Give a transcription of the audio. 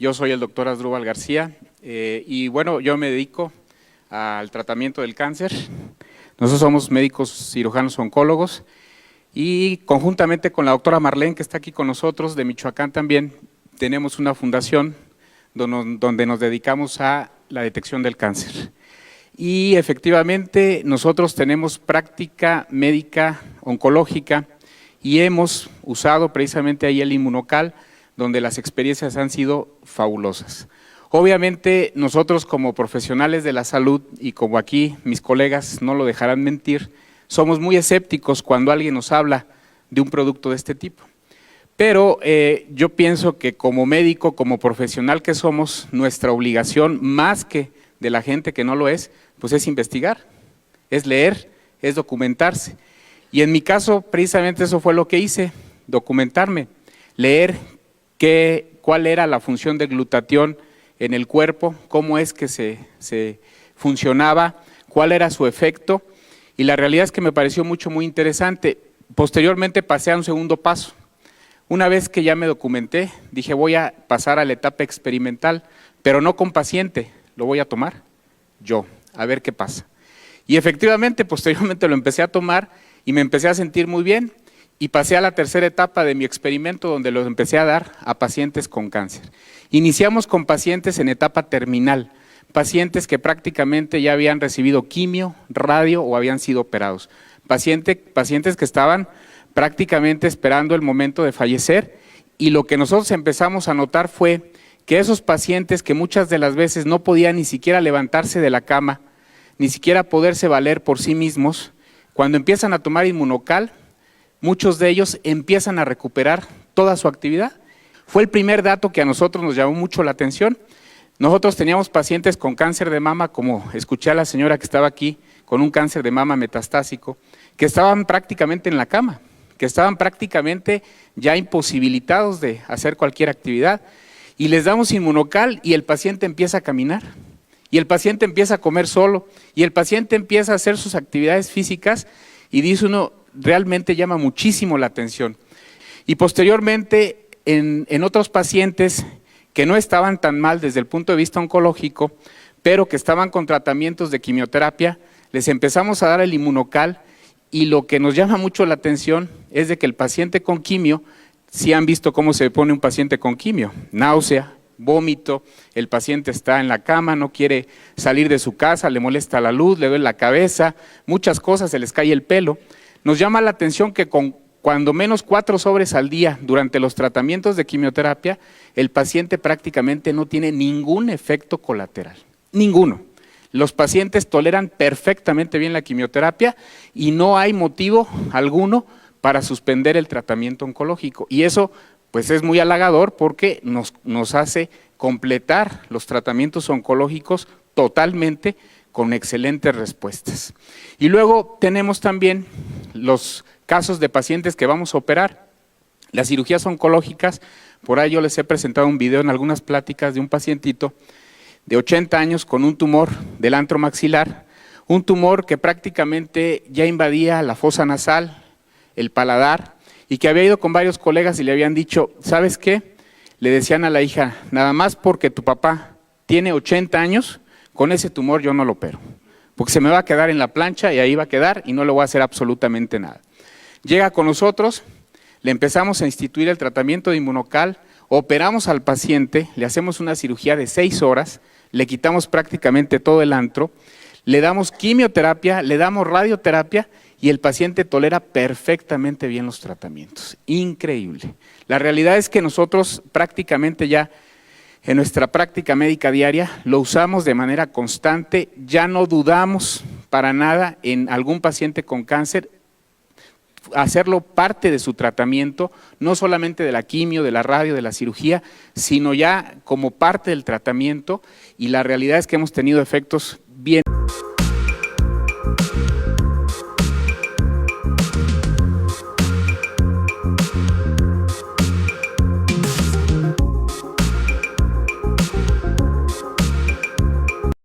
Yo soy el doctor Asdrúbal García y bueno, yo me dedico al tratamiento del cáncer. Nosotros somos médicos cirujanos oncólogos y conjuntamente con la doctora Marlene, que está aquí con nosotros, de Michoacán también, tenemos una fundación donde nos dedicamos a la detección del cáncer. Y efectivamente nosotros tenemos práctica médica oncológica y hemos usado precisamente ahí el Inmunocal, donde las experiencias han sido fabulosas. Obviamente nosotros como profesionales de la salud y como aquí mis colegas no lo dejarán mentir, somos muy escépticos cuando alguien nos habla de un producto de este tipo. Pero yo pienso que como médico, como profesional que somos, nuestra obligación, más que de la gente que no lo es, pues es investigar, es leer, es documentarse. Y en mi caso, precisamente eso fue lo que hice, documentarme, leer cuál era la función del glutatión en el cuerpo, cómo es que se funcionaba, cuál era su efecto, y la realidad es que me pareció muy interesante. Posteriormente pasé a un segundo paso. Una vez que ya me documenté, dije voy a pasar a la etapa experimental, pero no con paciente, lo voy a tomar yo, a ver qué pasa. Y efectivamente, posteriormente lo empecé a tomar y me empecé a sentir muy bien y pasé a la tercera etapa de mi experimento donde los empecé a dar a pacientes con cáncer. Iniciamos con pacientes en etapa terminal, pacientes que prácticamente ya habían recibido quimio, radio o habían sido operados, pacientes que estaban prácticamente esperando el momento de fallecer, y lo que nosotros empezamos a notar fue que esos pacientes que muchas de las veces no podían ni siquiera levantarse de la cama, ni siquiera poderse valer por sí mismos, cuando empiezan a tomar Inmunocal, muchos de ellos empiezan a recuperar toda su actividad. Fue el primer dato que a nosotros nos llamó mucho la atención. Nosotros teníamos pacientes con cáncer de mama, como escuché a la señora que estaba aquí, con un cáncer de mama metastásico, que estaban prácticamente en la cama, que estaban prácticamente ya imposibilitados de hacer cualquier actividad, y les damos Inmunocal y el paciente empieza a caminar, y el paciente empieza a comer solo, y el paciente empieza a hacer sus actividades físicas, y dice uno, realmente llama muchísimo la atención. Y posteriormente, en otros pacientes que no estaban tan mal desde el punto de vista oncológico, pero que estaban con tratamientos de quimioterapia, les empezamos a dar el Inmunocal, y lo que nos llama mucho la atención es de que el paciente con quimio, si han visto cómo se pone un paciente con quimio, náusea, vómito, el paciente está en la cama, no quiere salir de su casa, le molesta la luz, le duele la cabeza, muchas cosas, se les cae el pelo. Nos llama la atención que con cuando menos 4 sobres al día durante los tratamientos de quimioterapia, el paciente prácticamente no tiene ningún efecto colateral, ninguno. Los pacientes toleran perfectamente bien la quimioterapia y no hay motivo alguno para suspender el tratamiento oncológico. Y eso pues es muy halagador porque nos hace completar los tratamientos oncológicos totalmente con excelentes respuestas. Y luego tenemos también los casos de pacientes que vamos a operar. Las cirugías oncológicas, por ahí yo les he presentado un video en algunas pláticas de un pacientito de 80 años con un tumor del antro maxilar, un tumor que prácticamente ya invadía la fosa nasal, el paladar, y que había ido con varios colegas y le habían dicho, ¿sabes qué? Le decían a la hija, nada más porque tu papá tiene 80 años, con ese tumor yo no lo opero, porque se me va a quedar en la plancha y ahí va a quedar y no le voy a hacer absolutamente nada. Llega con nosotros, le empezamos a instituir el tratamiento de Inmunocal, operamos al paciente, le hacemos una cirugía de 6 horas, le quitamos prácticamente todo el antro, le damos quimioterapia, le damos radioterapia y el paciente tolera perfectamente bien los tratamientos. Increíble. La realidad es que nosotros prácticamente ya en nuestra práctica médica diaria lo usamos de manera constante, ya no dudamos para nada en algún paciente con cáncer, hacerlo parte de su tratamiento, no solamente de la quimio, de la radio, de la cirugía, sino ya como parte del tratamiento, y la realidad es que hemos tenido efectos bien